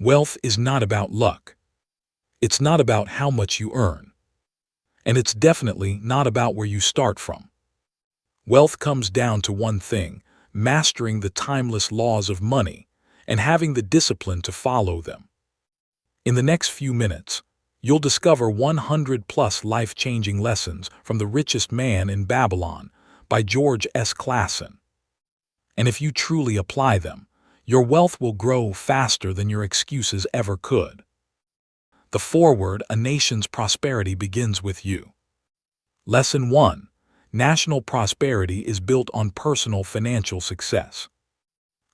Wealth is not about luck. It's not about how much you earn. And it's definitely not about where you start from. Wealth comes down to one thing: mastering the timeless laws of money and having the discipline to follow them. In the next few minutes, you'll discover 100+ life-changing lessons from The Richest Man in Babylon by George S. Clason. And if you truly apply them, your wealth will grow faster than your excuses ever could. The foreword: a nation's prosperity begins with you. Lesson 1. National prosperity is built on personal financial success.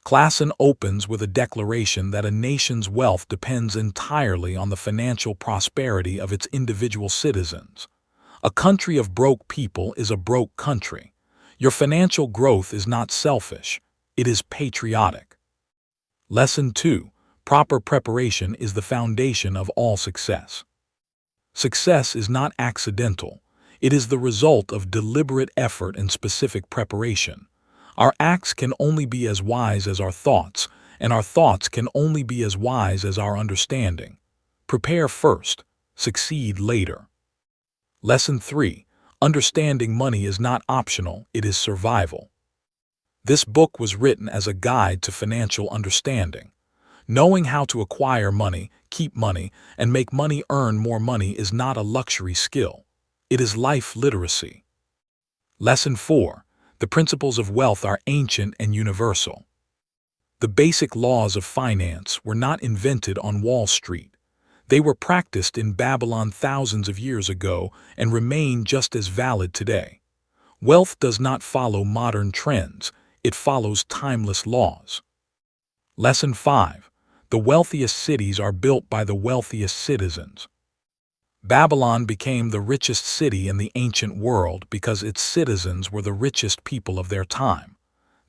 Clason opens with a declaration that a nation's wealth depends entirely on the financial prosperity of its individual citizens. A country of broke people is a broke country. Your financial growth is not selfish, it is patriotic. Lesson 2. Proper preparation is the foundation of all success. Success is not accidental. It is the result of deliberate effort and specific preparation. Our acts can only be as wise as our thoughts, and our thoughts can only be as wise as our understanding. Prepare first, succeed later. Lesson 3. Understanding money is not optional, it is survival. This book was written as a guide to financial understanding. Knowing how to acquire money, keep money, and make money earn more money is not a luxury skill. It is life literacy. Lesson 4. The principles of wealth are ancient and universal. The basic laws of finance were not invented on Wall Street. They were practiced in Babylon thousands of years ago and remain just as valid today. Wealth does not follow modern trends, it follows timeless laws. Lesson 5. The wealthiest cities are built by the wealthiest citizens. Babylon became the richest city in the ancient world because its citizens were the richest people of their time.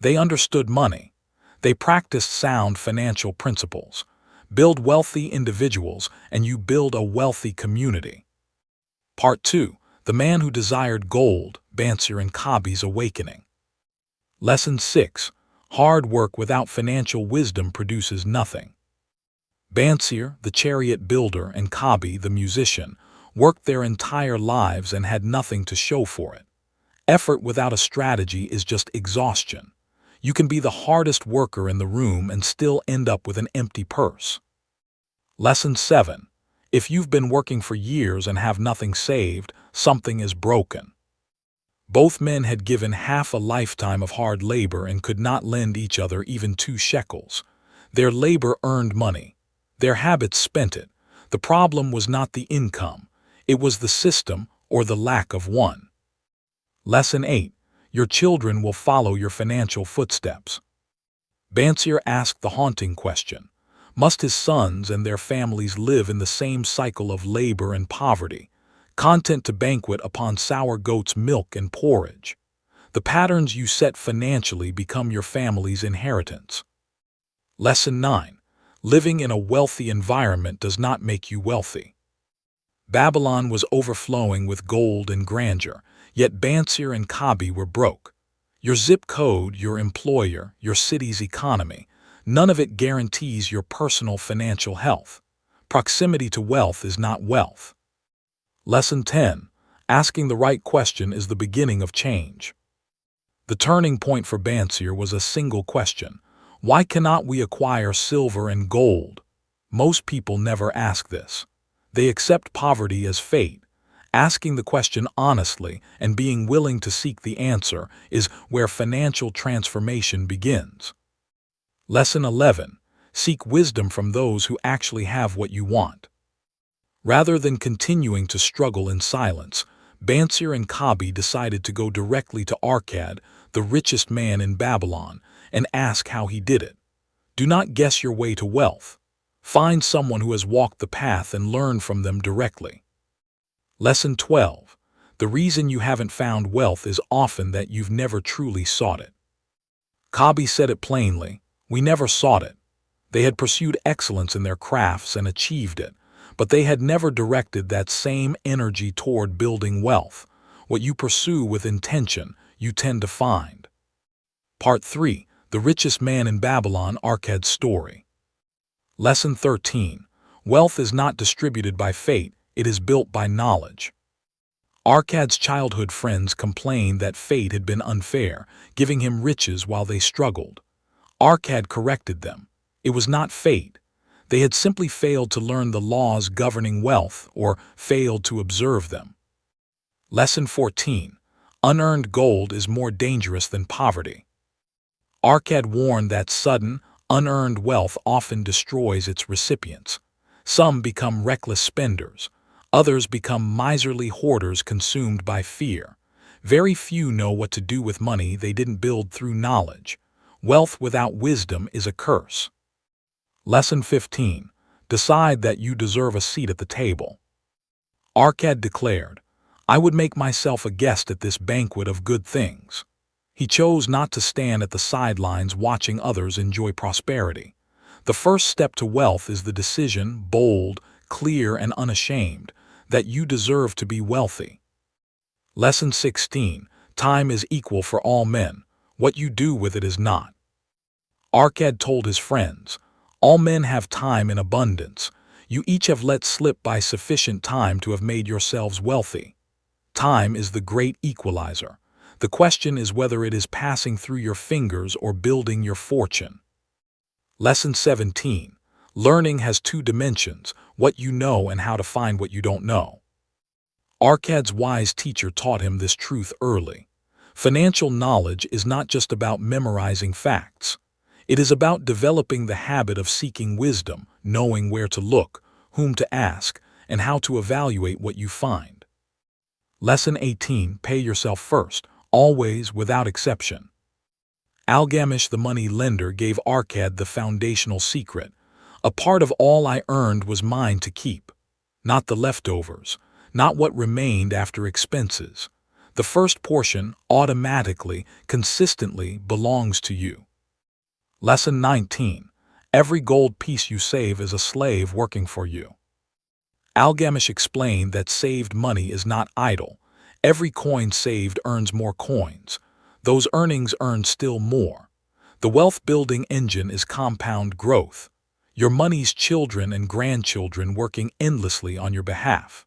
They understood money. They practiced sound financial principles. Build wealthy individuals, and you build a wealthy community. Part 2. The Man Who Desired Gold, Bansir and Kabi's Awakening. Lesson 6. Hard work without financial wisdom produces nothing. Bansir, the chariot builder, and Kabi, the musician, worked their entire lives and had nothing to show for it. Effort without a strategy is just exhaustion. You can be the hardest worker in the room and still end up with an empty purse. Lesson 7. If you've been working for years and have nothing saved, something is broken. Both men had given half a lifetime of hard labor and could not lend each other even 2 shekels. Their labor earned money. Their habits spent it. The problem was not the income. It was the system or the lack of one. Lesson 8. Your children will follow your financial footsteps. Bansir asked the haunting question: must his sons and their families live in the same cycle of labor and poverty, content to banquet upon sour goat's milk and porridge? The patterns you set financially become your family's inheritance. Lesson 9. Living in a wealthy environment does not make you wealthy. Babylon was overflowing with gold and grandeur, yet Bansir and Kabi were broke. Your zip code, your employer, your city's economy, none of it guarantees your personal financial health. Proximity to wealth is not wealth. Lesson 10. Asking the right question is the beginning of change. The turning point for Bansir was a single question: why cannot we acquire silver and gold? Most people never ask this. They accept poverty as fate. Asking the question honestly and being willing to seek the answer is where financial transformation begins. Lesson 11. Seek wisdom from those who actually have what you want. Rather than continuing to struggle in silence, Bansir and Kabi decided to go directly to Arkad, the richest man in Babylon, and ask how he did it. Do not guess your way to wealth. Find someone who has walked the path and learn from them directly. Lesson 12. The reason you haven't found wealth is often that you've never truly sought it. Kabi said it plainly: we never sought it. They had pursued excellence in their crafts and achieved it, but they had never directed that same energy toward building wealth. What you pursue with intention, you tend to find. Part 3. The Richest Man in Babylon, Arkad's Story. Lesson 13. Wealth is not distributed by fate, it is built by knowledge. Arkad's childhood friends complained that fate had been unfair, giving him riches while they struggled. Arkad corrected them. It was not fate. They had simply failed to learn the laws governing wealth or failed to observe them. Lesson 14. Unearned gold is more dangerous than poverty. Arkad warned that sudden, unearned wealth often destroys its recipients. Some become reckless spenders. Others become miserly hoarders consumed by fear. Very few know what to do with money they didn't build through knowledge. Wealth without wisdom is a curse. Lesson 15. Decide that you deserve a seat at the table. Arkad declared, "I would make myself a guest at this banquet of good things." He chose not to stand at the sidelines watching others enjoy prosperity. The first step to wealth is the decision, bold, clear, and unashamed, that you deserve to be wealthy. Lesson 16. Time is equal for all men. What you do with it is not. Arkad told his friends, "All men have time in abundance. You each have let slip by sufficient time to have made yourselves wealthy. Time is the great equalizer. The question is whether it is passing through your fingers or building your fortune." Lesson 17. Learning has two dimensions, what you know and how to find what you don't know. Arkad's wise teacher taught him this truth early. Financial knowledge is not just about memorizing facts. It is about developing the habit of seeking wisdom, knowing where to look, whom to ask, and how to evaluate what you find. Lesson 18. Pay yourself first, always, without exception. Algamish the money lender gave Arkad the foundational secret. A part of all I earned was mine to keep. Not the leftovers, not what remained after expenses. The first portion, automatically, consistently, belongs to you. Lesson 19. Every gold piece you save is a slave working for you. Algamish explained that saved money is not idle. Every coin saved earns more coins. Those earnings earn still more. The wealth-building engine is compound growth. Your money's children and grandchildren working endlessly on your behalf.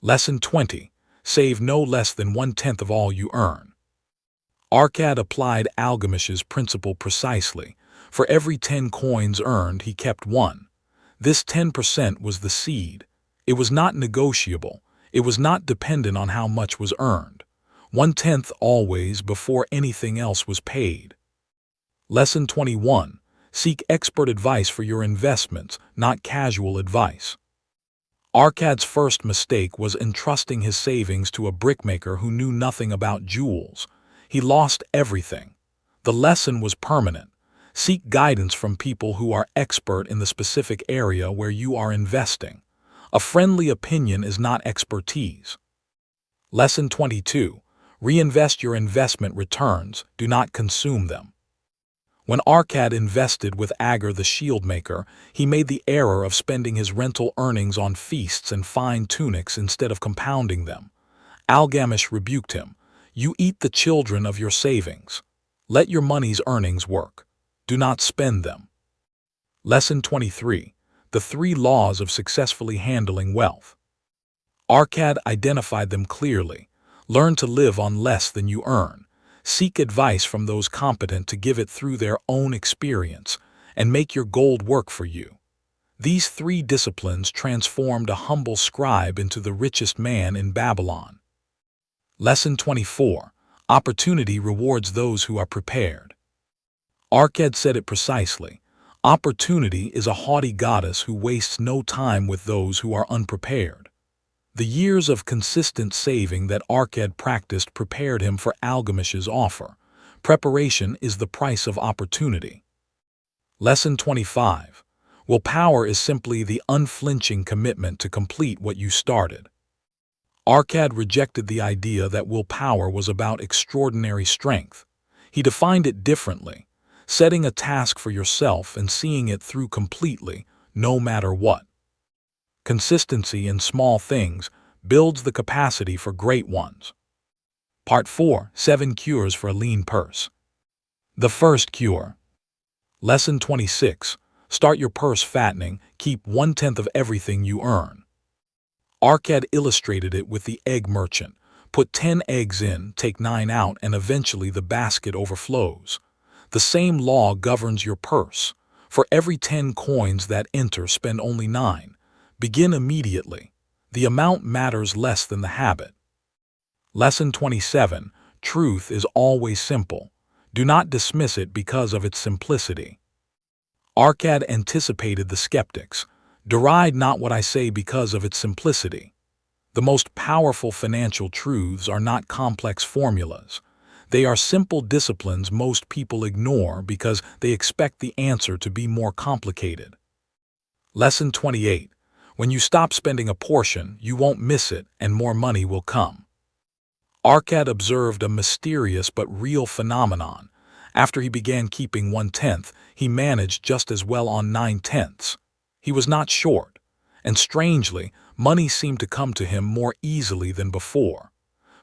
Lesson 20. Save no less than 1/10 of all you earn. Arkad applied Algamish's principle precisely. For every 10 coins earned, he kept 1. This 10% was the seed. It was not negotiable. It was not dependent on how much was earned. 1/10 always before anything else was paid. Lesson 21. Seek expert advice for your investments, not casual advice. Arkad's first mistake was entrusting his savings to a brickmaker who knew nothing about jewels. He lost everything. The lesson was permanent. Seek guidance from people who are expert in the specific area where you are investing. A friendly opinion is not expertise. Lesson 22. Reinvest your investment returns, do not consume them. When Arkad invested with Agar the shieldmaker, he made the error of spending his rental earnings on feasts and fine tunics instead of compounding them. Algamish rebuked him. You eat the children of your savings. Let your money's earnings work. Do not spend them. Lesson 23. The 3 laws of successfully handling wealth. Arkad identified them clearly. Learn to live on less than you earn. Seek advice from those competent to give it through their own experience, and make your gold work for you. These 3 disciplines transformed a humble scribe into the richest man in Babylon. Lesson 24. Opportunity rewards those who are prepared. Arkad said it precisely. Opportunity is a haughty goddess who wastes no time with those who are unprepared. The years of consistent saving that Arkad practiced prepared him for Algamish's offer. Preparation is the price of opportunity. Lesson 25. Willpower is simply the unflinching commitment to complete what you started. Arkad rejected the idea that willpower was about extraordinary strength. He defined it differently, setting a task for yourself and seeing it through completely, no matter what. Consistency in small things builds the capacity for great ones. Part 4. 7 Cures for a Lean Purse. The first cure. Lesson 26. Start your purse fattening, keep 1/10 of everything you earn. Arcad illustrated it with the egg merchant. Put 10 eggs in, take 9 out, and eventually the basket overflows. The same law governs your purse. For every 10 coins that enter, spend only 9. Begin immediately. The amount matters less than the habit. Lesson 27. Truth is always simple. Do not dismiss it because of its simplicity. Arcad anticipated the skeptics. Deride not what I say because of its simplicity. The most powerful financial truths are not complex formulas. They are simple disciplines most people ignore because they expect the answer to be more complicated. Lesson 28. When you stop spending a portion, you won't miss it, and more money will come. Arcad observed a mysterious but real phenomenon. After he began keeping 1/10, he managed just as well on 9/10. He was not short, and strangely, money seemed to come to him more easily than before.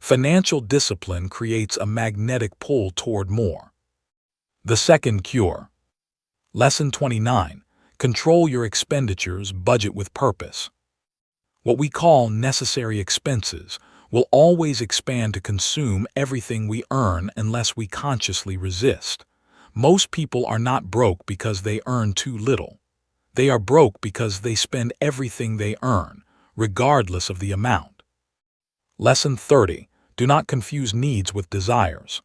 Financial discipline creates a magnetic pull toward more. The second cure. Lesson 29. Control your expenditures, budget with purpose. What we call necessary expenses will always expand to consume everything we earn unless we consciously resist. Most people are not broke because they earn too little. They are broke because they spend everything they earn, regardless of the amount. Lesson 30. Do not confuse needs with desires.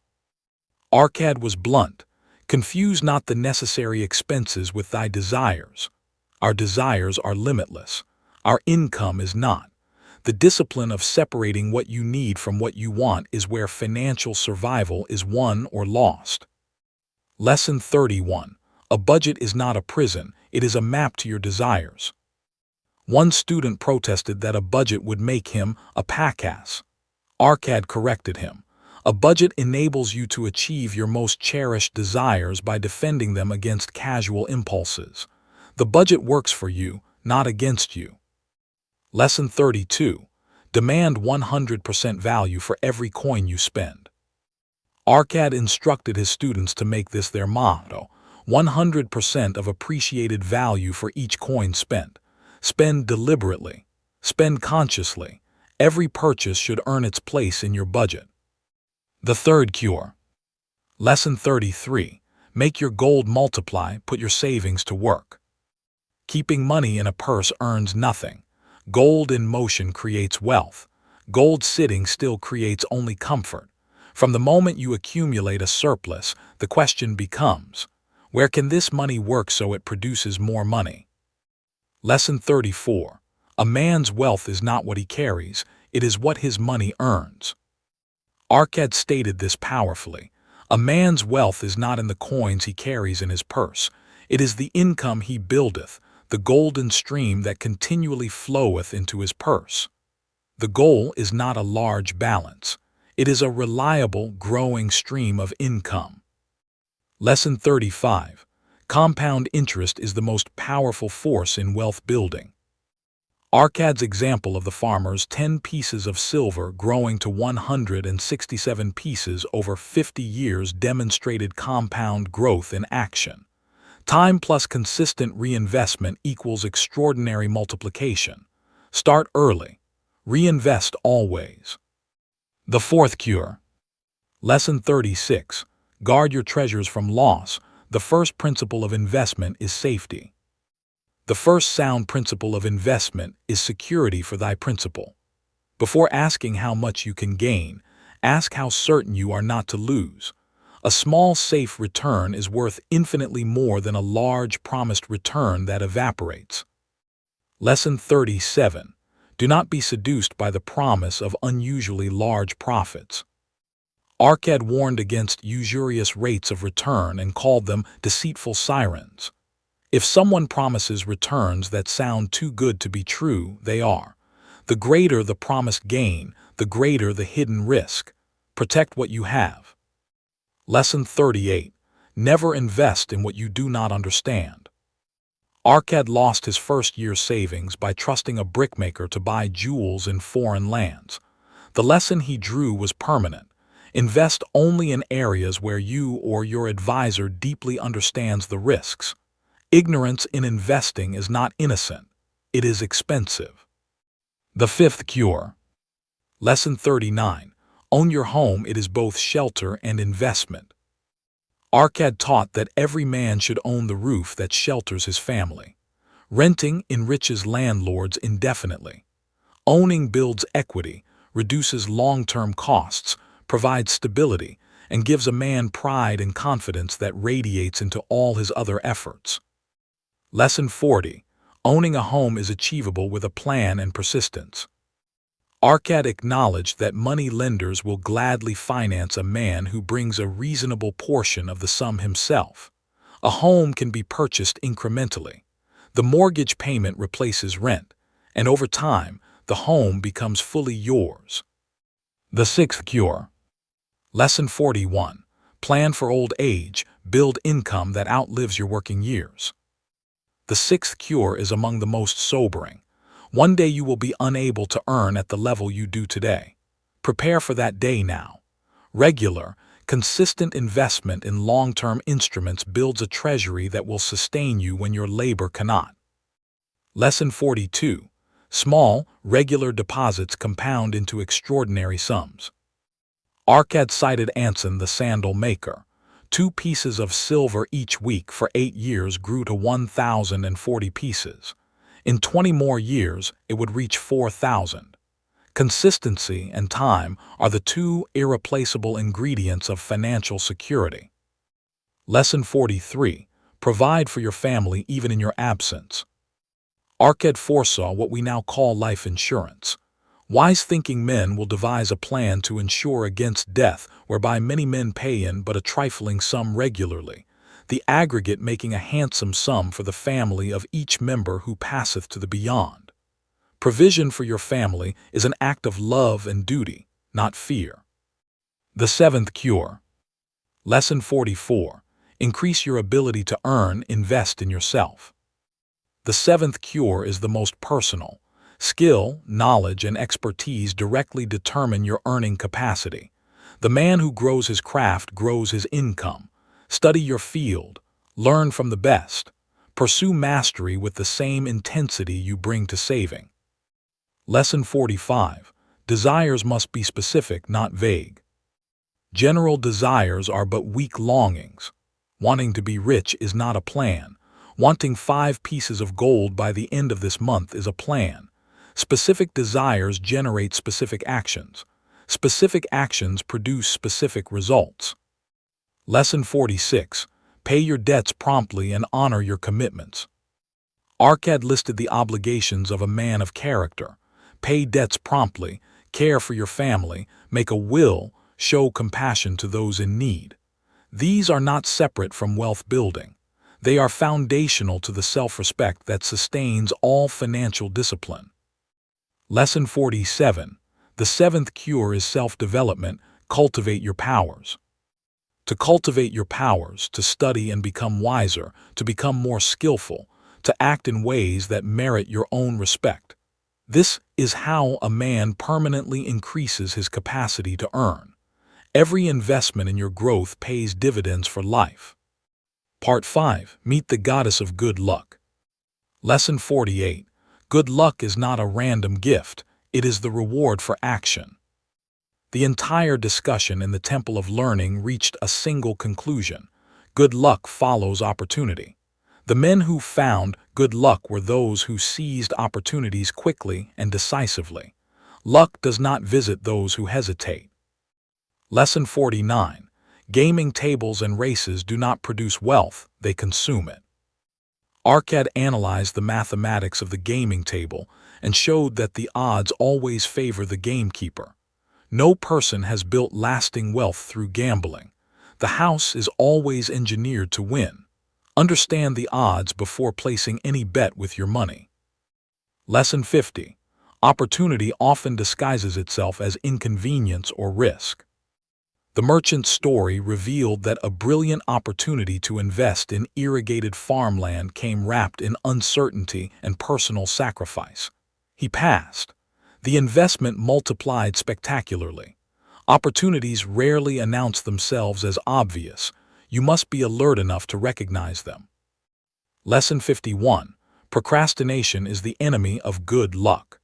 Arcad was blunt. Confuse not the necessary expenses with thy desires. Our desires are limitless. Our income is not. The discipline of separating what you need from what you want is where financial survival is won or lost. Lesson 31. A budget is not a prison, it is a map to your desires. One student protested that a budget would make him a packass. Arcad corrected him. A budget enables you to achieve your most cherished desires by defending them against casual impulses. The budget works for you, not against you. Lesson 32. Demand 100% value for every coin you spend. Arcad instructed his students to make this their motto: 100% of appreciated value for each coin spent. Spend deliberately. Spend consciously. Every purchase should earn its place in your budget. The third cure. Lesson 33. Make your gold multiply, put your savings to work. Keeping money in a purse earns nothing. Gold in motion creates wealth. Gold sitting still creates only comfort. From the moment you accumulate a surplus, the question becomes, where can this money work so it produces more money? Lesson 34. A man's wealth is not what he carries, it is what his money earns. Arcad stated this powerfully. A man's wealth is not in the coins he carries in his purse, it is the income he buildeth, the golden stream that continually floweth into his purse. The goal is not a large balance. It is a reliable, growing stream of income. Lesson 35. Compound interest is the most powerful force in wealth building. Arcad's example of the farmer's 10 pieces of silver growing to 167 pieces over 50 years demonstrated compound growth in action. Time plus consistent reinvestment equals extraordinary multiplication. Start early. Reinvest always. The fourth cure. Lesson 36. Guard your treasures from loss. The first principle of investment is safety. The first sound principle of investment is security for thy principal. Before asking how much you can gain, ask how certain you are not to lose. A small safe return is worth infinitely more than a large promised return that evaporates. Lesson 37. Do not be seduced by the promise of unusually large profits. Arcad warned against usurious rates of return and called them deceitful sirens. If someone promises returns that sound too good to be true, they are. The greater the promised gain, the greater the hidden risk. Protect what you have. Lesson 38. Never invest in what you do not understand. Arcad lost his first year's savings by trusting a brickmaker to buy jewels in foreign lands. The lesson he drew was permanent. Invest only in areas where you or your advisor deeply understands the risks. Ignorance in investing is not innocent. It is expensive. The fifth cure. Lesson 39. Own your home. It is both shelter and investment. Arcad taught that every man should own the roof that shelters his family. Renting enriches landlords indefinitely. Owning builds equity, reduces long-term costs, provides stability, and gives a man pride and confidence that radiates into all his other efforts. Lesson 40. Owning a home is achievable with a plan and persistence. Arcad acknowledged that money lenders will gladly finance a man who brings a reasonable portion of the sum himself. A home can be purchased incrementally. The mortgage payment replaces rent, and over time, the home becomes fully yours. The sixth cure. Lesson 41. Plan for old age. Build income that outlives your working years. The sixth cure is among the most sobering. One day you will be unable to earn at the level you do today. Prepare for that day now. Regular, consistent investment in long-term instruments builds a treasury that will sustain you when your labor cannot. Lesson 42. Small, regular deposits compound into extraordinary sums. Arcad cited Anson the sandal maker. 2 pieces of silver each week for 8 years grew to 1,040 pieces. In 20 more years, it would reach 4,000. Consistency and time are the 2 irreplaceable ingredients of financial security. Lesson 43. Provide for your family even in your absence. Arcad foresaw what we now call life insurance. Wise-thinking men will devise a plan to insure against death whereby many men pay in but a trifling sum regularly, the aggregate making a handsome sum for the family of each member who passeth to the beyond. Provision for your family is an act of love and duty, not fear. The seventh cure. Lesson 44. Increase your ability to earn, invest in yourself. The seventh cure is the most personal. Skill, knowledge, and expertise directly determine your earning capacity. The man who grows his craft grows his income. Study your field. Learn from the best. Pursue mastery with the same intensity you bring to saving. Lesson 45. Desires must be specific, not vague. General desires are but weak longings. Wanting to be rich is not a plan. Wanting 5 pieces of gold by the end of this month is a plan. Specific desires generate specific actions. Specific actions produce specific results. Lesson 46. Pay your debts promptly and honor your commitments. Arcad listed the obligations of a man of character. Pay debts promptly, care for your family, make a will, show compassion to those in need. These are not separate from wealth building. They are foundational to the self-respect that sustains all financial discipline. Lesson 47. The seventh cure is self-development. Cultivate your powers. To cultivate your powers, to study and become wiser, to become more skillful, to act in ways that merit your own respect. This is how a man permanently increases his capacity to earn. Every investment in your growth pays dividends for life. Part 5. Meet the goddess of good luck. Lesson 48. Good luck is not a random gift, it is the reward for action. The entire discussion in the Temple of Learning reached a single conclusion. Good luck follows opportunity. The men who found good luck were those who seized opportunities quickly and decisively. Luck does not visit those who hesitate. Lesson 49. Gaming tables and races do not produce wealth, they consume it. Arcad analyzed the mathematics of the gaming table and showed that the odds always favor the gamekeeper. No person has built lasting wealth through gambling. The house is always engineered to win. Understand the odds before placing any bet with your money. Lesson 50. Opportunity often disguises itself as inconvenience or risk. The merchant's story revealed that a brilliant opportunity to invest in irrigated farmland came wrapped in uncertainty and personal sacrifice. He passed. The investment multiplied spectacularly. Opportunities rarely announce themselves as obvious. You must be alert enough to recognize them. Lesson 51. Procrastination is the enemy of good luck.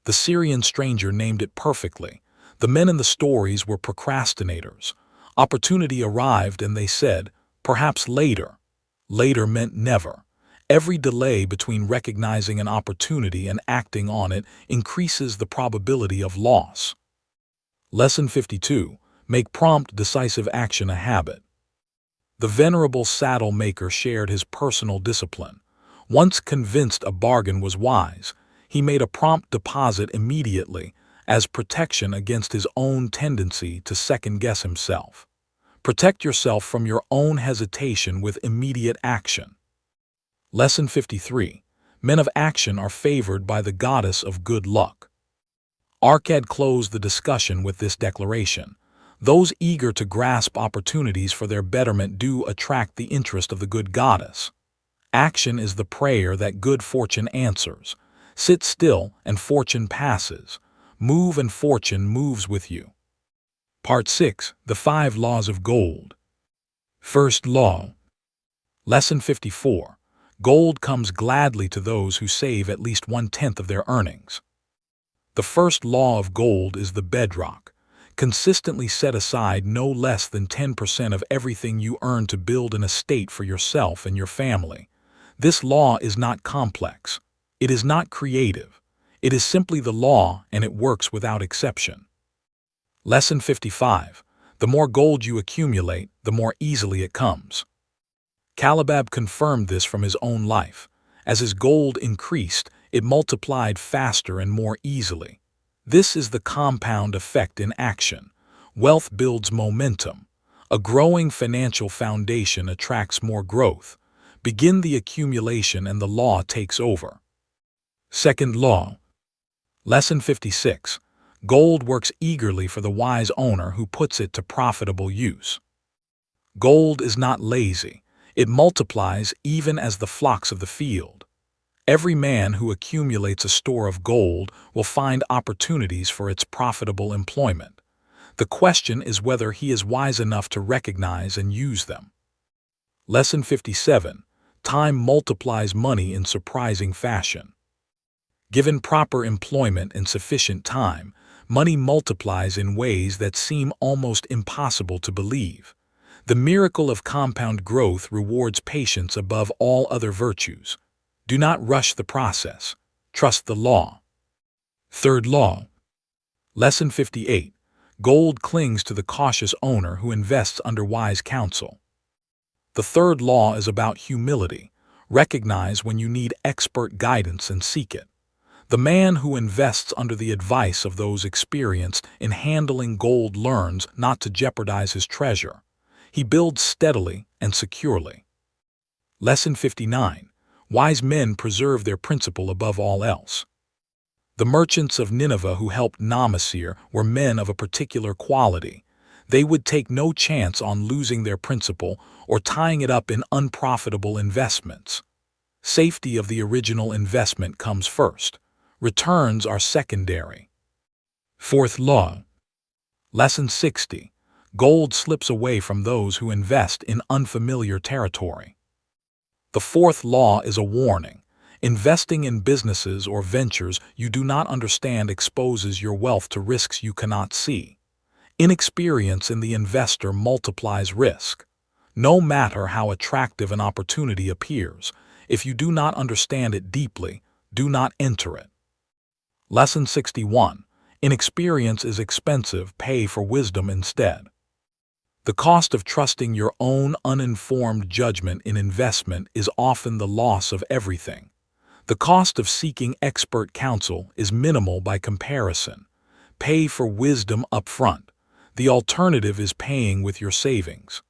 The Syrian stranger named it perfectly. The men in the stories were procrastinators. Opportunity arrived and they said, perhaps later. Later meant never. Every delay between recognizing an opportunity and acting on it increases the probability of loss. Lesson 52. Make prompt, decisive action a habit. The venerable saddle maker shared his personal discipline. Once convinced a bargain was wise, he made a prompt deposit immediately as protection against his own tendency to second-guess himself. Protect yourself from your own hesitation with immediate action. Lesson 53. Men of action are favored by the goddess of good luck. Arkad closed the discussion with this declaration. Those eager to grasp opportunities for their betterment do attract the interest of the good goddess. Action is the prayer that good fortune answers. Sit still and fortune passes. Move and fortune moves with you. Part 6. The 5 Laws of Gold. First Law. Lesson 54. Gold comes gladly to those who save at least 1/10 of their earnings. The first law of gold is the bedrock. Consistently set aside no less than 10% of everything you earn to build an estate for yourself and your family. This law is not complex. It is not creative. It is simply the law, and it works without exception. Lesson 55. The more gold you accumulate, the more easily it comes. Calabab confirmed this from his own life. As his gold increased, it multiplied faster and more easily. This is the compound effect in action. Wealth builds momentum. A growing financial foundation attracts more growth. Begin the accumulation and the law takes over. Second Law. Lesson 56. Gold works eagerly for the wise owner who puts it to profitable use. Gold is not lazy. It multiplies even as the flocks of the field. Every man who accumulates a store of gold will find opportunities for its profitable employment. The question is whether he is wise enough to recognize and use them. Lesson 57. Time multiplies money in surprising fashion. Given proper employment and sufficient time, money multiplies in ways that seem almost impossible to believe. The miracle of compound growth rewards patience above all other virtues. Do not rush the process. Trust the law. Third Law. Lesson 58. Gold clings to the cautious owner who invests under wise counsel. The third law is about humility. Recognize when you need expert guidance and seek it. The man who invests under the advice of those experienced in handling gold learns not to jeopardize his treasure. He builds steadily and securely. Lesson 59. Wise men preserve their principle above all else. The merchants of Nineveh who helped Namasir were men of a particular quality. They would take no chance on losing their principle or tying it up in unprofitable investments. Safety of the original investment comes first. Returns are secondary. Fourth Law. Lesson 60. Gold slips away from those who invest in unfamiliar territory. The fourth law is a warning. Investing in businesses or ventures you do not understand exposes your wealth to risks you cannot see. Inexperience in the investor multiplies risk. No matter how attractive an opportunity appears, if you do not understand it deeply, do not enter it. Lesson 61. Inexperience is expensive. Pay for wisdom instead. The cost of trusting your own uninformed judgment in investment is often the loss of everything. The cost of seeking expert counsel is minimal by comparison. Pay for wisdom up front. The alternative is paying with your savings.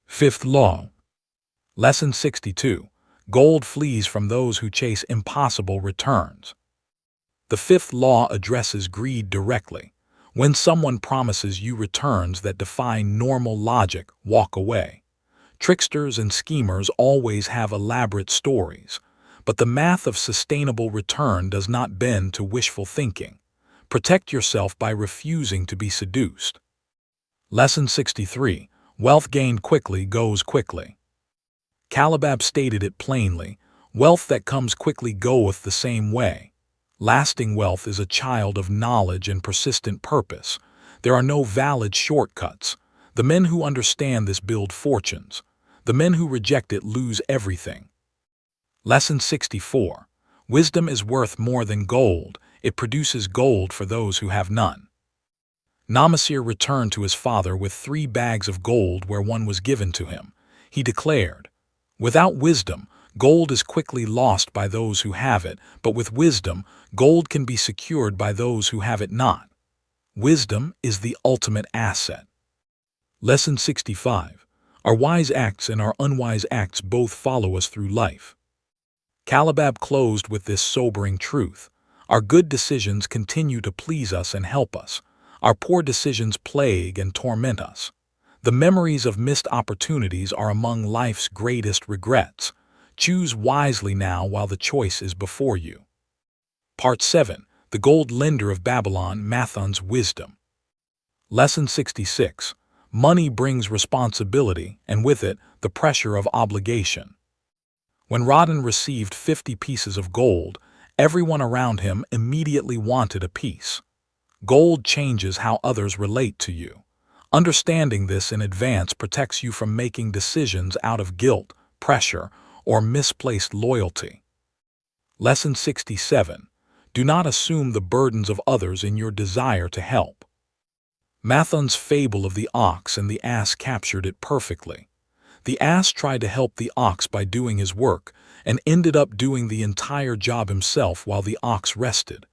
Fifth Law. Lesson 62. Gold flees from those who chase impossible returns. The fifth law addresses greed directly. When someone promises you returns that defy normal logic, walk away. Tricksters and schemers always have elaborate stories, but the math of sustainable return does not bend to wishful thinking. Protect yourself by refusing to be seduced. Lesson 63. Wealth gained quickly goes quickly. Calabab stated it plainly, wealth that comes quickly goeth the same way. Lasting wealth is a child of knowledge and persistent purpose. There are no valid shortcuts. The men who understand this build fortunes. The men who reject it lose everything. Lesson 64. Wisdom is worth more than gold. It produces gold for those who have none. Namasir returned to his father with 3 bags of gold where one was given to him. He declared, "Without wisdom, gold is quickly lost by those who have it, but with wisdom, gold can be secured by those who have it not." Wisdom is the ultimate asset. Lesson 65. Our wise acts and our unwise acts both follow us through life. Calabab closed with this sobering truth. Our good decisions continue to please us and help us. Our poor decisions plague and torment us. The memories of missed opportunities are among life's greatest regrets. Choose wisely now while the choice is before you. Part 7. The Gold Lender of Babylon, Mathon's Wisdom. Lesson 66. Money brings responsibility, and with it, the pressure of obligation. When Rodin received 50 pieces of gold, everyone around him immediately wanted a piece. Gold changes how others relate to you. Understanding this in advance protects you from making decisions out of guilt, pressure, or misplaced loyalty. Lesson 67. Do not assume the burdens of others in your desire to help. Mathon's fable of the ox and the ass captured it perfectly. The ass tried to help the ox by doing his work and ended up doing the entire job himself while the ox rested.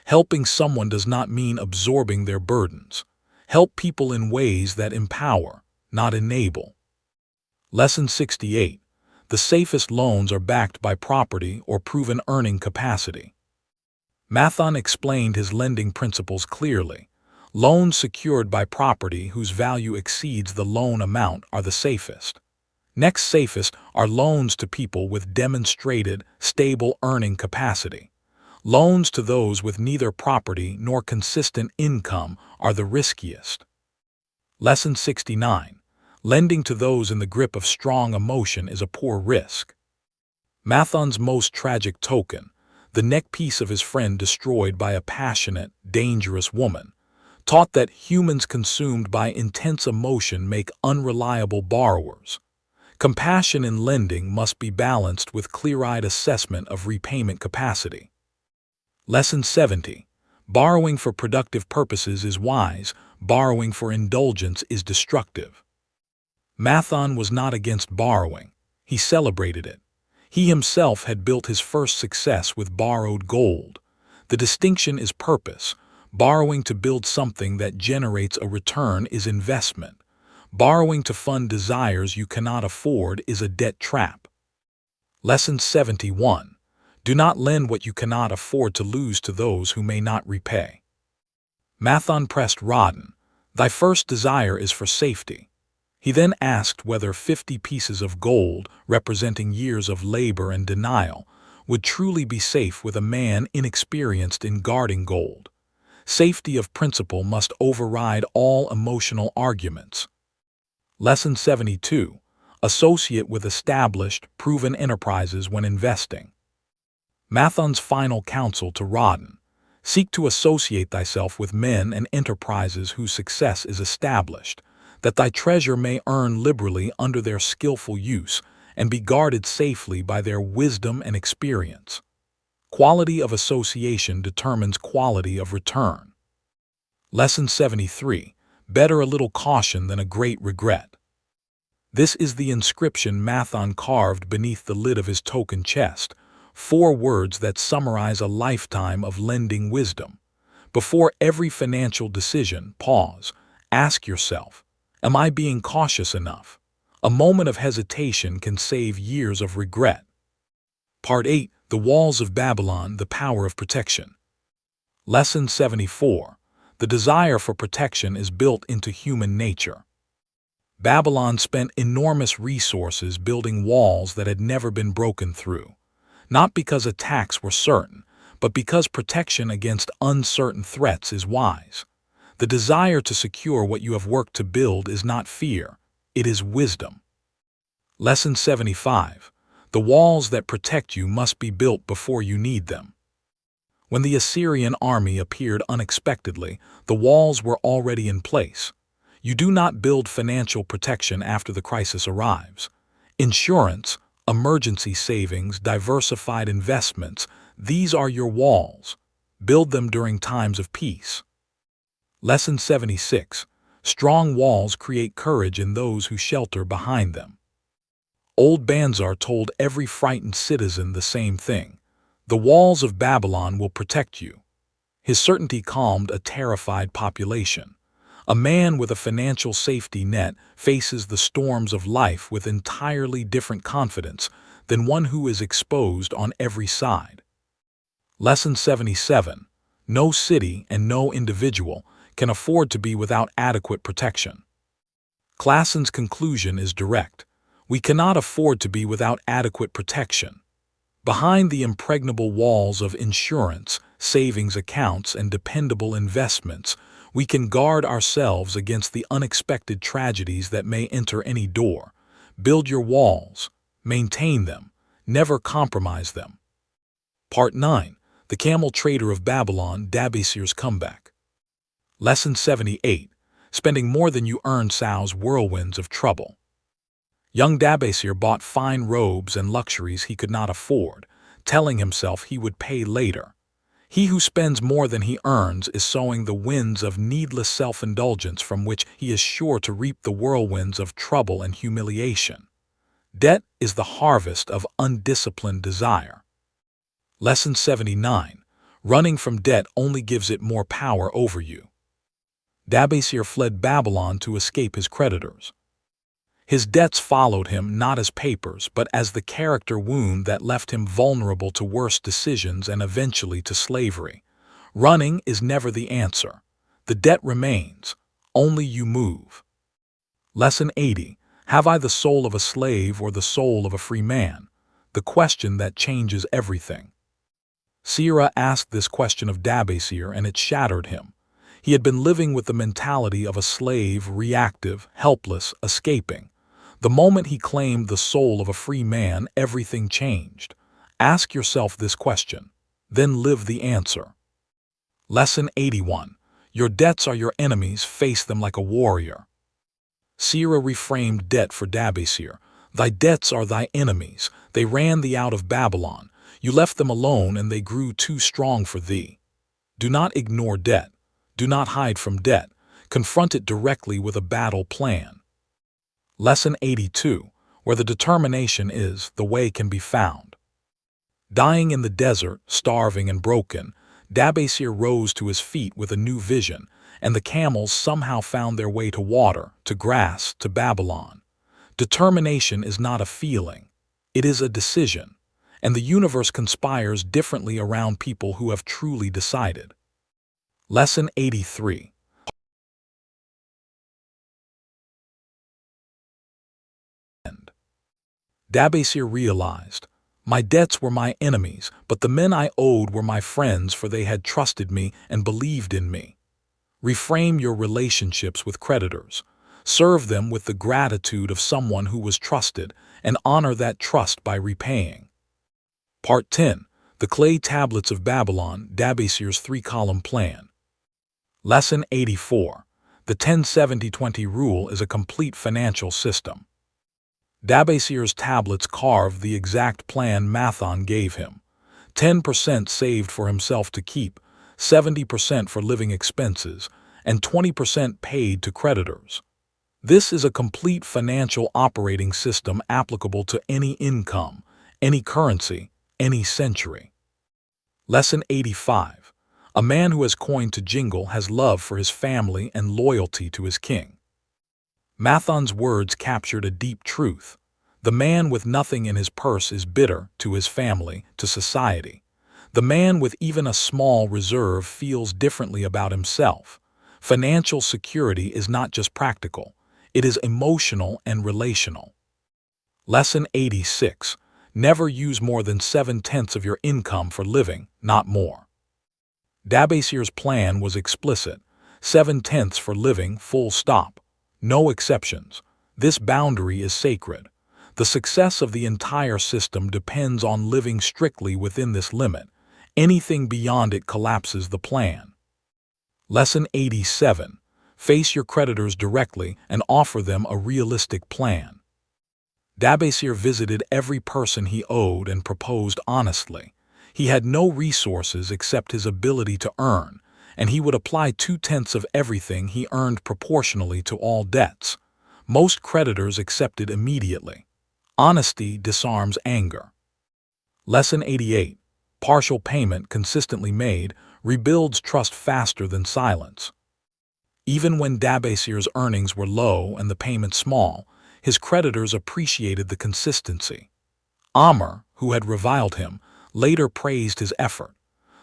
Helping someone does not mean absorbing their burdens. Help people in ways that empower, not enable. Lesson 68. The safest loans are backed by property or proven earning capacity. Mathon explained his lending principles clearly. Loans secured by property whose value exceeds the loan amount are the safest. Next safest are loans to people with demonstrated, stable earning capacity. Loans to those with neither property nor consistent income are the riskiest. Lesson 69. Lending to those in the grip of strong emotion is a poor risk. Mathon's most tragic token, the neckpiece of his friend destroyed by a passionate, dangerous woman, taught that humans consumed by intense emotion make unreliable borrowers. Compassion in lending must be balanced with clear-eyed assessment of repayment capacity. Lesson 70. Borrowing for productive purposes is wise, borrowing for indulgence is destructive. Mathon was not against borrowing. He celebrated it. He himself had built his first success with borrowed gold. The distinction is purpose. Borrowing to build something that generates a return is investment. Borrowing to fund desires you cannot afford is a debt trap. Lesson 71. Do not lend what you cannot afford to lose to those who may not repay. Mathon pressed Rodin, "Thy first desire is for safety." He then asked whether 50 pieces of gold, representing years of labor and denial, would truly be safe with a man inexperienced in guarding gold. Safety of principle must override all emotional arguments. Lesson 72. Associate with established, proven enterprises when investing. Mathon's final counsel to Rodin: seek to associate thyself with men and enterprises whose success is established, that thy treasure may earn liberally under their skillful use and be guarded safely by their wisdom and experience. Quality of association determines quality of return. Lesson 73. Better a little caution than a great regret. This is the inscription Mathon carved beneath the lid of his token chest, 4 words that summarize a lifetime of lending wisdom. Before every financial decision, pause. Ask yourself, am I being cautious enough? A moment of hesitation can save years of regret. Part 8. The Walls of Babylon, the Power of Protection. Lesson 74. The desire for protection is built into human nature. Babylon spent enormous resources building walls that had never been broken through, not because attacks were certain, but because protection against uncertain threats is wise. The desire to secure what you have worked to build is not fear, it is wisdom. Lesson 75. The walls that protect you must be built before you need them. When the Assyrian army appeared unexpectedly, the walls were already in place. You do not build financial protection after the crisis arrives. Insurance, emergency savings, diversified investments, these are your walls. Build them during times of peace. Lesson 76. Strong walls create courage in those who shelter behind them. Old Banzar told every frightened citizen the same thing. The walls of Babylon will protect you. His certainty calmed a terrified population. A man with a financial safety net faces the storms of life with entirely different confidence than one who is exposed on every side. Lesson 77. No city and no individual can afford to be without adequate protection. Clason's conclusion is direct. We cannot afford to be without adequate protection. Behind the impregnable walls of insurance, savings accounts, and dependable investments, we can guard ourselves against the unexpected tragedies that may enter any door. Build your walls, maintain them, never compromise them. Part 9. The Camel Trader of Babylon, Dabasir's Comeback. Lesson 78. Spending more than you earn sows whirlwinds of trouble. Young Dabasir bought fine robes and luxuries he could not afford, telling himself he would pay later. He who spends more than he earns is sowing the winds of needless self-indulgence from which he is sure to reap the whirlwinds of trouble and humiliation. Debt is the harvest of undisciplined desire. Lesson 79. Running from debt only gives it more power over you. Dabasir fled Babylon to escape his creditors. His debts followed him not as papers but as the character wound that left him vulnerable to worse decisions and eventually to slavery. Running is never the answer. The debt remains. Only you move. Lesson 80. Have I the soul of a slave or the soul of a free man? The question that changes everything. Sirah asked this question of Dabasir and it shattered him. He had been living with the mentality of a slave, reactive, helpless, escaping. The moment he claimed the soul of a free man, everything changed. Ask yourself this question, then live the answer. Lesson 81. Your debts are your enemies, face them like a warrior. Sirah reframed debt for Dabasir. Thy debts are thy enemies. They ran thee out of Babylon. You left them alone and they grew too strong for thee. Do not ignore debt. Do not hide from debt. Confront it directly with a battle plan. Lesson 82. Where the determination is, the way can be found. Dying in the desert, starving and broken, Dabasir rose to his feet with a new vision, and the camels somehow found their way to water, to grass, to Babylon. Determination is not a feeling. It is a decision, and the universe conspires differently around people who have truly decided. Lesson 83. Dabasir realized, my debts were my enemies, but the men I owed were my friends, for they had trusted me and believed in me. Reframe your relationships with creditors. Serve them with the gratitude of someone who was trusted, and honor that trust by repaying. Part 10. The Clay Tablets of Babylon, Dabasir's three-column plan. Lesson 84. The 10-70-20 rule is a complete financial system. Dabasir's tablets carved the exact plan Mathon gave him. 10% saved for himself to keep, 70% for living expenses, and 20% paid to creditors. This is a complete financial operating system applicable to any income, any currency, any century. Lesson 85. A man who has coined to jingle has love for his family and loyalty to his king. Mathon's words captured a deep truth. The man with nothing in his purse is bitter to his family, to society. The man with even a small reserve feels differently about himself. Financial security is not just practical, it is emotional and relational. Lesson 86. Never use more than 7/10 of your income for living, not more. Dabasir's plan was explicit. 7/10 for living, full stop. No exceptions. This boundary is sacred. The success of the entire system depends on living strictly within this limit. Anything beyond it collapses the plan. Lesson 87. Face your creditors directly and offer them a realistic plan. Dabasir visited every person he owed and proposed honestly. He had no resources except his ability to earn, and he would apply 2/10 of everything he earned proportionally to all debts. Most creditors accepted immediately. Honesty disarms anger. Lesson 88. Partial payment consistently made rebuilds trust faster than silence. Even when Dabasir's earnings were low and the payment small, his creditors appreciated the consistency. Amr, who had reviled him, later praised his effort.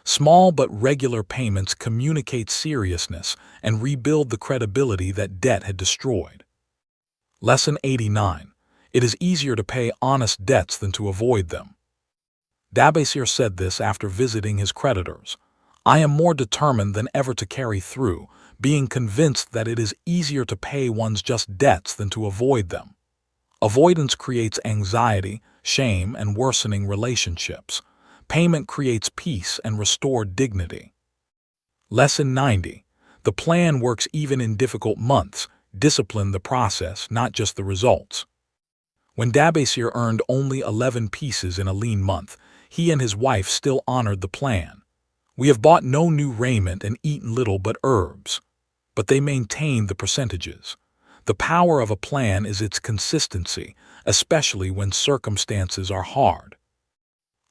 Small but regular payments communicate seriousness and rebuild the credibility that debt had destroyed. Lesson 89. It is easier to pay honest debts than to avoid them. Dabasir said this after visiting his creditors. I am more determined than ever to carry through, being convinced that it is easier to pay one's just debts than to avoid them. Avoidance creates anxiety, shame, and worsening relationships. Payment creates peace and restored dignity. Lesson 90. The plan works even in difficult months. Discipline the process, not just the results. When Dabasir earned only 11 pieces in a lean month, he and his wife still honored the plan. We have bought no new raiment and eaten little but herbs. But they maintained the percentages. The power of a plan is its consistency, especially when circumstances are hard.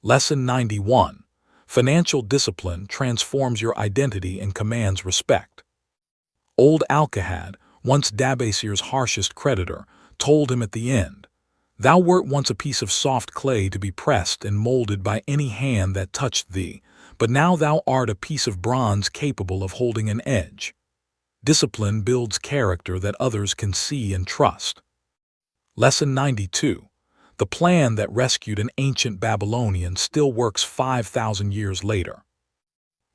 Lesson 91. Financial discipline transforms your identity and commands respect. Old Alcahad, once Dabasir's harshest creditor, told him at the end, Thou wert once a piece of soft clay to be pressed and molded by any hand that touched thee, but now thou art a piece of bronze capable of holding an edge. Discipline builds character that others can see and trust. Lesson 92. The plan that rescued an ancient Babylonian still works 5,000 years later.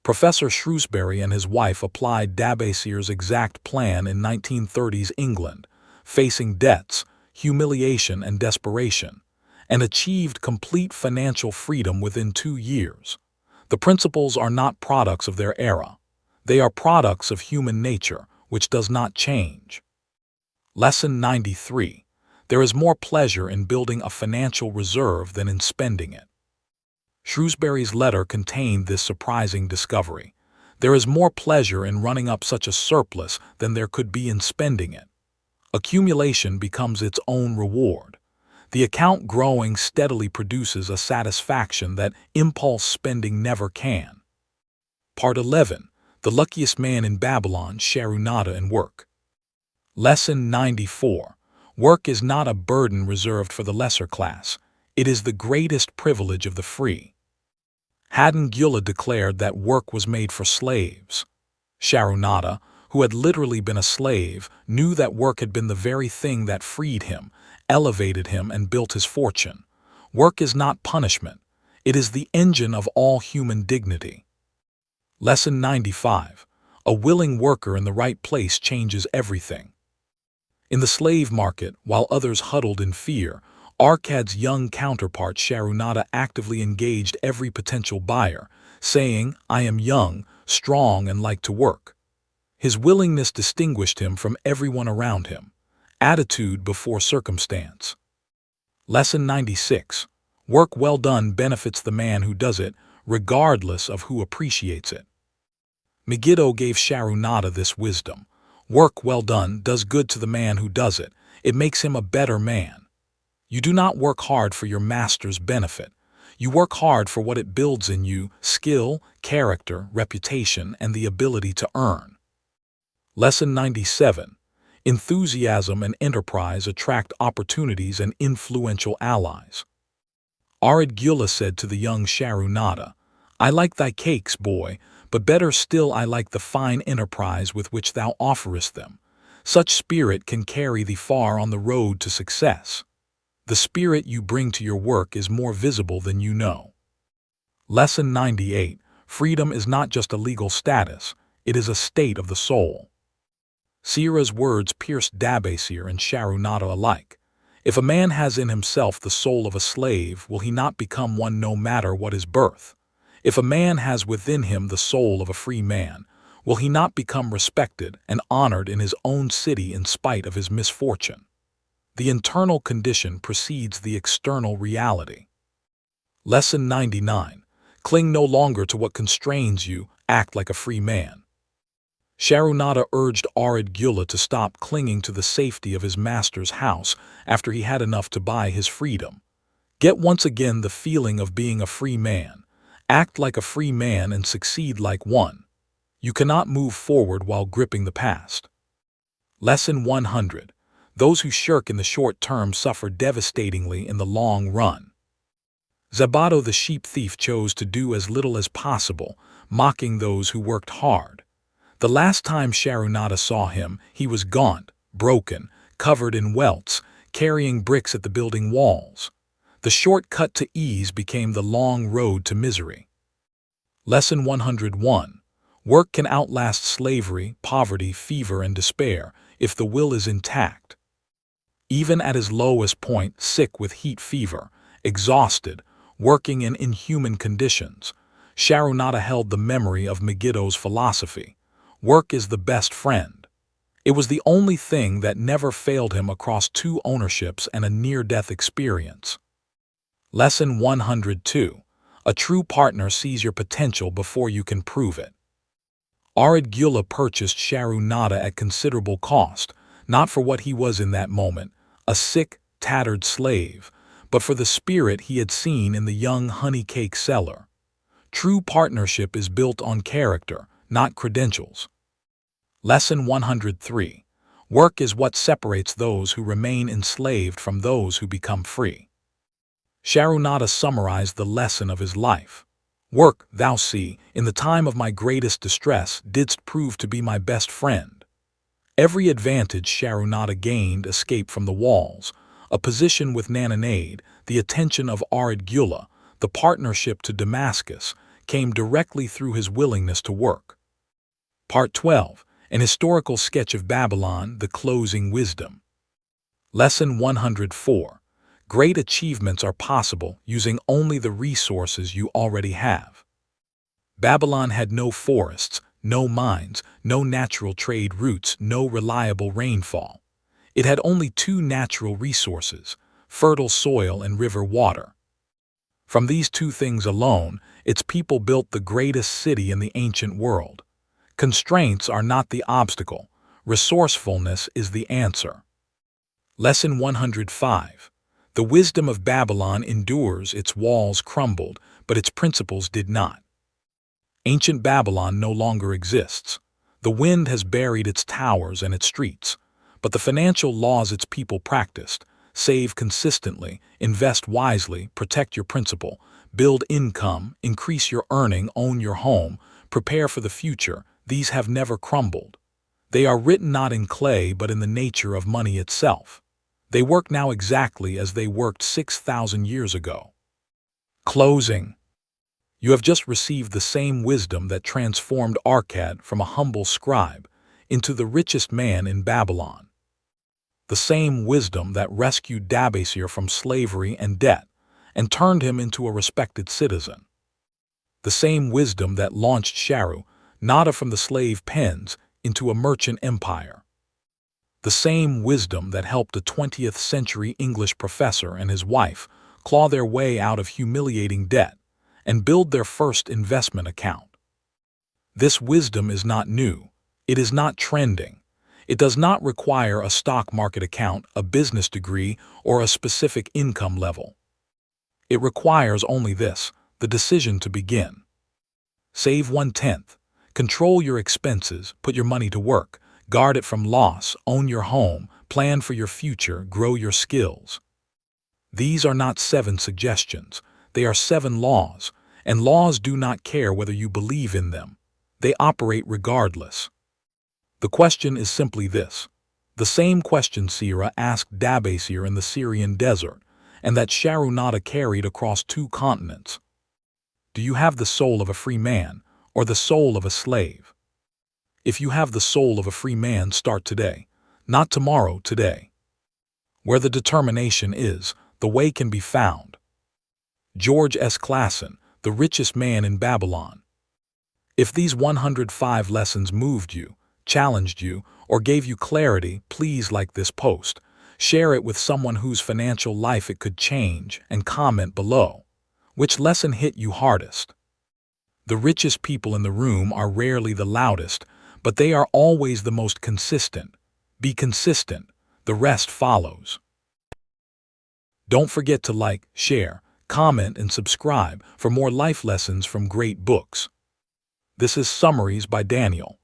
Professor Shrewsbury and his wife applied Dabasir's exact plan in 1930s England, facing debts, humiliation, and desperation, and achieved complete financial freedom within 2 years. The principles are not products of their era. They are products of human nature, which does not change. Lesson 93. There is more pleasure in building a financial reserve than in spending it. Shrewsbury's letter contained this surprising discovery. There is more pleasure in running up such a surplus than there could be in spending it. Accumulation becomes its own reward. The account growing steadily produces a satisfaction that impulse spending never can. Part 11. The luckiest man in Babylon, Sharunada and work. Lesson 94. Work is not a burden reserved for the lesser class. It is the greatest privilege of the free. Haddon Gyula declared that work was made for slaves. Sharunada, who had literally been a slave, knew that work had been the very thing that freed him, elevated him, and built his fortune. Work is not punishment. It is the engine of all human dignity. Lesson 95. A willing worker in the right place changes everything. In the slave market, while others huddled in fear, Arkad's young counterpart Sharunada actively engaged every potential buyer, saying, I am young, strong, and like to work. His willingness distinguished him from everyone around him. Attitude before circumstance. Lesson 96. Work well done benefits the man who does it, regardless of who appreciates it. Megiddo gave Sharunada this wisdom. Work well done does good to the man who does it. It makes him a better man. You do not work hard for your master's benefit. You work hard for what it builds in you: skill, character, reputation, and the ability to earn. Lesson 97. Enthusiasm and enterprise attract opportunities and influential allies. Arid Gyula said to the young Sharunada, I like thy cakes, boy, but better still I like the fine enterprise with which thou offerest them. Such spirit can carry thee far on the road to success. The spirit you bring to your work is more visible than you know. Lesson 98. Freedom is not just a legal status, it is a state of the soul. Sira's words pierced Dabasir and Sharunada alike. If a man has in himself the soul of a slave, will he not become one no matter what his birth? If a man has within him the soul of a free man, will he not become respected and honored in his own city in spite of his misfortune? The internal condition precedes the external reality. Lesson 99. Cling no longer to what constrains you, act like a free man. Sharunata urged Ardgula to stop clinging to the safety of his master's house after he had enough to buy his freedom. Get once again the feeling of being a free man. Act like a free man and succeed like one. You cannot move forward while gripping the past. Lesson 100. Those who shirk in the short term suffer devastatingly in the long run. Zabato the sheep thief chose to do as little as possible, mocking those who worked hard. The last time Sharunata saw him, he was gaunt, broken, covered in welts, carrying bricks at the building walls. The shortcut to ease became the long road to misery. Lesson 101. Work can outlast slavery, poverty, fever, and despair if the will is intact. Even at his lowest point, sick with heat fever, exhausted, working in inhuman conditions, Sharunata held the memory of Megiddo's philosophy. Work is the best friend. It was the only thing that never failed him across 2 ownerships and a near-death experience. Lesson 102. A true partner sees your potential before you can prove it. Ardgula purchased Sharunata at considerable cost, not for what he was in that moment, a sick, tattered slave, but for the spirit he had seen in the young honey cake seller. True partnership is built on character, not credentials. Lesson 103. Work is what separates those who remain enslaved from those who become free. Sharunata summarized the lesson of his life. Work, thou see, in the time of my greatest distress didst prove to be my best friend. Every advantage Sharunata gained escape from the walls, a position with Nananade, the attention of Ardgula, the partnership to Damascus, came directly through his willingness to work. Part 12. An historical sketch of Babylon, the closing wisdom. Lesson 104. Great achievements are possible using only the resources you already have. Babylon had no forests, no mines, no natural trade routes, no reliable rainfall. It had only 2 natural resources, fertile soil and river water. From these 2 things alone, its people built the greatest city in the ancient world. Constraints are not the obstacle. Resourcefulness is the answer. Lesson 105. The wisdom of Babylon endures, its walls crumbled, but its principles did not. Ancient Babylon no longer exists. The wind has buried its towers and its streets, but the financial laws its people practiced, save consistently, invest wisely, protect your principal, build income, increase your earning, own your home, prepare for the future, these have never crumbled. They are written not in clay but in the nature of money itself. They work now exactly as they worked 6,000 years ago. Closing. You have just received the same wisdom that transformed Arkad from a humble scribe into the richest man in Babylon. The same wisdom that rescued Dabasir from slavery and debt and turned him into a respected citizen. The same wisdom that launched Sharunata from the slave pens into a merchant empire. The same wisdom that helped a 20th century English professor and his wife claw their way out of humiliating debt and build their first investment account. This wisdom is not new. It is not trending. It does not require a stock market account, a business degree, or a specific income level. It requires only this, the decision to begin. Save 1/10. Control your expenses, put your money to work, guard it from loss, own your home, plan for your future, grow your skills. These are not 7 suggestions. They are 7 laws, and laws do not care whether you believe in them. They operate regardless. The question is simply this. The same question Sira asked Dabasir in the Syrian desert, and that Sharunata carried across 2 continents. Do you have the soul of a free man, or the soul of a slave? If you have the soul of a free man, start today. Not tomorrow, today. Where the determination is, the way can be found. George S. Clason, The Richest Man in Babylon. If these 105 lessons moved you, challenged you, or gave you clarity, please like this post, share it with someone whose financial life it could change, and comment below. Which lesson hit you hardest? The richest people in the room are rarely the loudest, but they are always the most consistent. Be consistent, the rest follows. Don't forget to like, share, comment, and subscribe for more life lessons from great books. This is Summaries by Dannyel.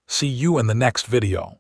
See you in the next video.